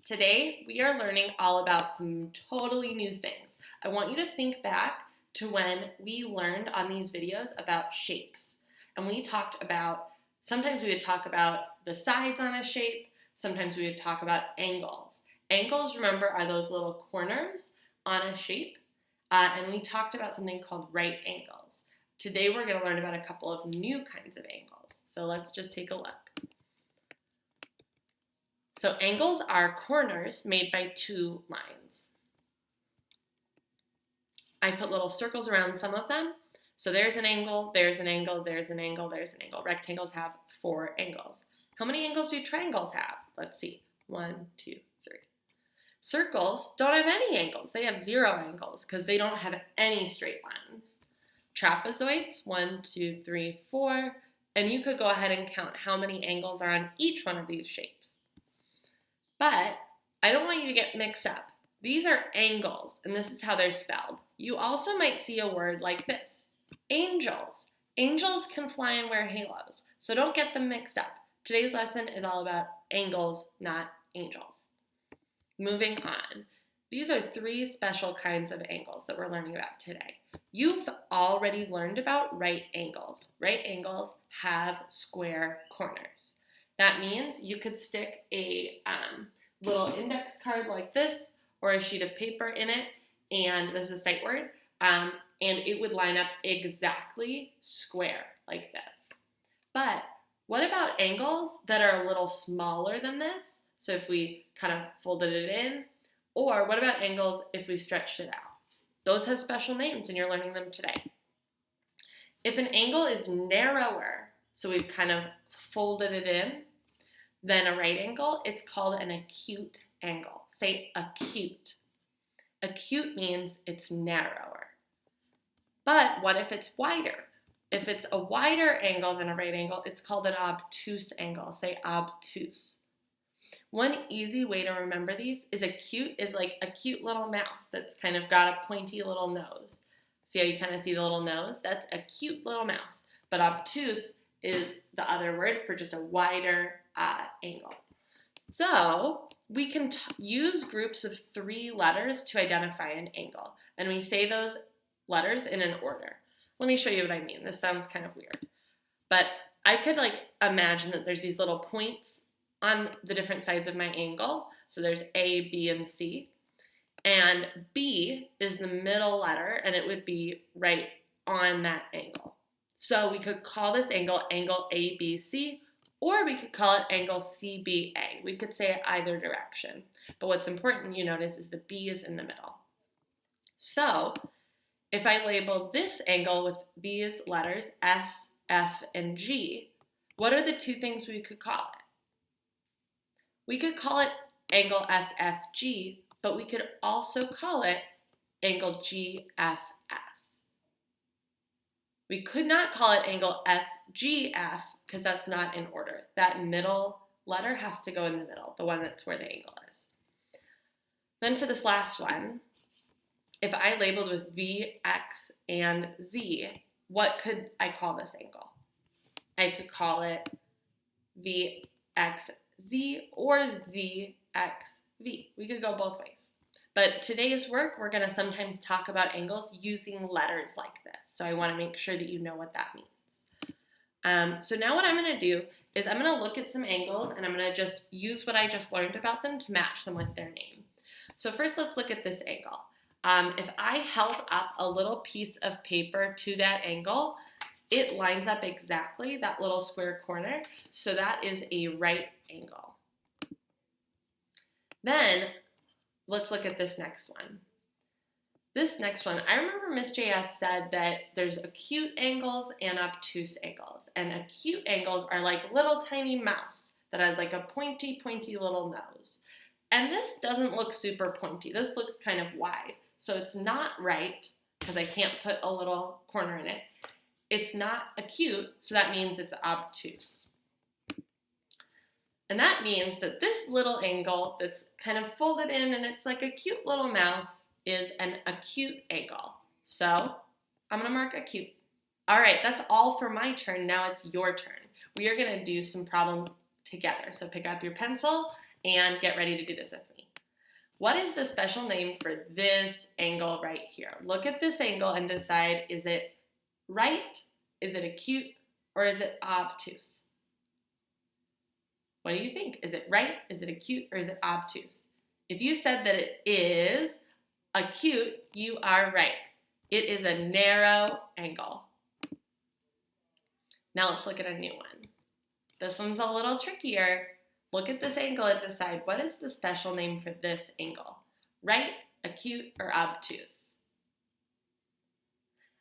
Today, we are learning all about some totally new things. I want you to think back to when we learned on these videos about shapes. And we talked about, sometimes we would talk about the sides on a shape, sometimes we would talk about angles. Angles, remember, are those little corners on a shape. And we talked about something called right angles. Today, we're going to learn about a couple of new kinds of angles. So let's just take a look. So angles are corners made by two lines. I put little circles around some of them. So there's an angle, there's an angle, there's an angle, there's an angle. Rectangles have 4 angles. How many angles do triangles have? Let's see. 1, 2, 3. Circles don't have any angles. They have 0 angles because they don't have any straight lines. Trapezoids, 1, 2, 3, 4. And you could go ahead and count how many angles are on each one of these shapes. But I don't want you to get mixed up. These are angles, and this is how they're spelled. You also might see a word like this, angels. Angels can fly and wear halos, so don't get them mixed up. Today's lesson is all about angles, not angels. Moving on. These are 3 special kinds of angles that we're learning about today. You've already learned about right angles. Right angles have square corners. That means you could stick a little index card like this or a sheet of paper in it, and this is a sight word, and it would line up exactly square like this. But what about angles that are a little smaller than this? So if we kind of folded it in, or what about angles if we stretched it out? Those have special names and you're learning them today. If an angle is narrower, so we've kind of folded it in, then a right angle, it's called an acute angle. Say acute. Acute means it's narrower. But what if it's wider? If it's a wider angle than a right angle, it's called an obtuse angle. Say obtuse. One easy way to remember these is acute is like a cute little mouse that's kind of got a pointy little nose. See how you kind of see the little nose? That's a cute little mouse. But obtuse is the other word for just a wider angle. So we can use groups of 3 letters to identify an angle, and we say those letters in an order. Let me show you what I mean. This sounds kind of weird, but I could imagine that there's these little points on the different sides of my angle. So there's A, B, and C, and B is the middle letter, and it would be right on that angle. So we could call this angle ABC, or we could call it angle CBA. We could say it either direction. But what's important, you notice, is the B is in the middle. So if I label this angle with these letters, S, F, and G, what are the 2 things we could call it? We could call it angle SFG, but we could also call it angle GFS. We could not call it angle SGF because that's not in order. That middle letter has to go in the middle, the one that's where the angle is. Then for this last one, if I labeled with V, X, and Z, what could I call this angle? I could call it VXZ or ZXV. We could go both ways. But today's work, we're going to sometimes talk about angles using letters like this. So I want to make sure that you know what that means. So now what I'm going to do is I'm going to look at some angles and I'm going to just use what I just learned about them to match them with their name. So first let's look at this angle. If I held up a little piece of paper to that angle, it lines up exactly that little square corner. So that is a right angle. Then let's look at this next one. This next one, I remember Miss JS said that there's acute angles and obtuse angles. And acute angles are like little tiny mouse that has like a pointy little nose. And this doesn't look super pointy. This looks kind of wide. So it's not right because I can't put a little corner in it. It's not acute, so that means it's obtuse. And that means that this little angle that's kind of folded in and it's like a cute little mouse is an acute angle. So I'm going to mark acute. All right, that's all for my turn. Now it's your turn. We are going to do some problems together. So pick up your pencil and get ready to do this with me. What is the special name for this angle right here? Look at this angle and decide, is it right, is it acute, or is it obtuse? What do you think? Is it right, is it acute, or is it obtuse? If you said that it is acute, you are right. It is a narrow angle. Now let's look at a new one. This one's a little trickier. Look at this angle and decide, what is the special name for this angle? Right, acute, or obtuse?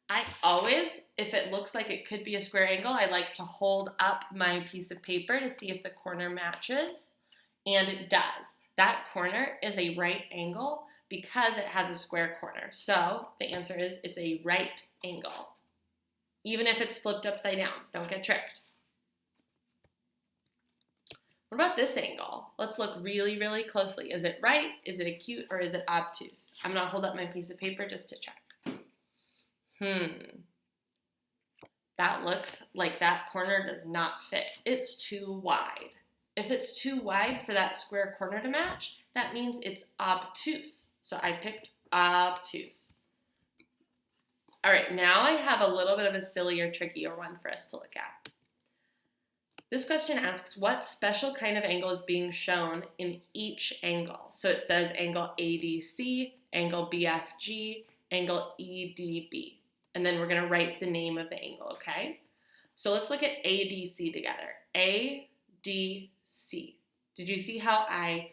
I always, if it looks like it could be a square angle, I like to hold up my piece of paper to see if the corner matches, and it does. That corner is a right angle because it has a square corner. So the answer is it's a right angle. Even if it's flipped upside down, don't get tricked. What about this angle? Let's look really, really closely. Is it right, is it acute, or is it obtuse? I'm gonna hold up my piece of paper just to check. That looks like that corner does not fit. It's too wide. If it's too wide for that square corner to match, that means it's obtuse. So I picked obtuse. All right, now I have a little bit of a sillier, trickier one for us to look at. This question asks, what special kind of angle is being shown in each angle? So it says angle ADC, angle BFG, angle EDB. And then we're going to write the name of the angle, okay? So let's look at ADC together. ADC. Did you see how I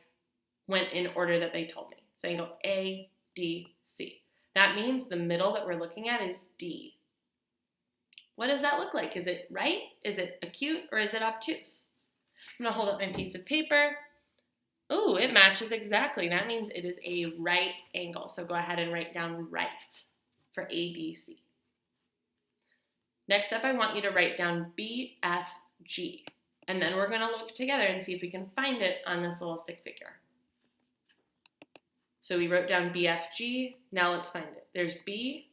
went in order that they told me? So angle ADC. That means the middle that we're looking at is D. What does that look like? Is it right? Is it acute? Or is it obtuse? I'm going to hold up my piece of paper. Ooh, it matches exactly. That means it is a right angle. So go ahead and write down right for ADC. Next up, I want you to write down BFG. And then we're going to look together and see if we can find it on this little stick figure. So we wrote down BFG. Now let's find it. There's BFG.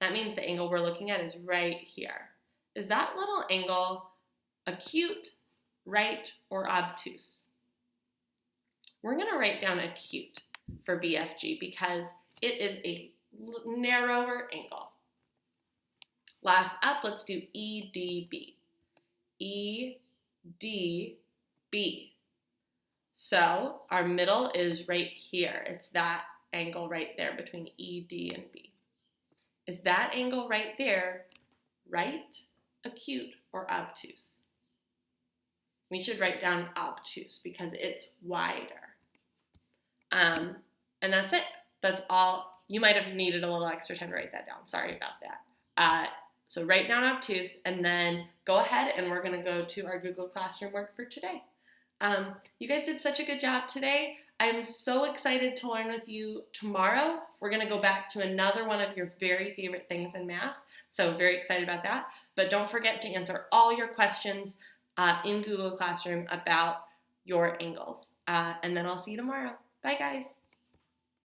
That means the angle we're looking at is right here. Is that little angle acute, right, or obtuse? We're going to write down acute for BFG because it is a narrower angle. Last up, let's do EDB. EDB. So our middle is right here. It's that angle right there between ED and B. Is that angle right there right, acute, or obtuse? We should write down obtuse because it's wider. And that's it. That's all. You might have needed a little extra time to write that down. Sorry about that. So write down obtuse and then go ahead and we're going to go to our Google Classroom work for today. You guys did such a good job today. I'm so excited to learn with you tomorrow. We're going to go back to another one of your very favorite things in math. So very excited about that. But don't forget to answer all your questions in Google Classroom about your angles. And then I'll see you tomorrow. Bye, guys.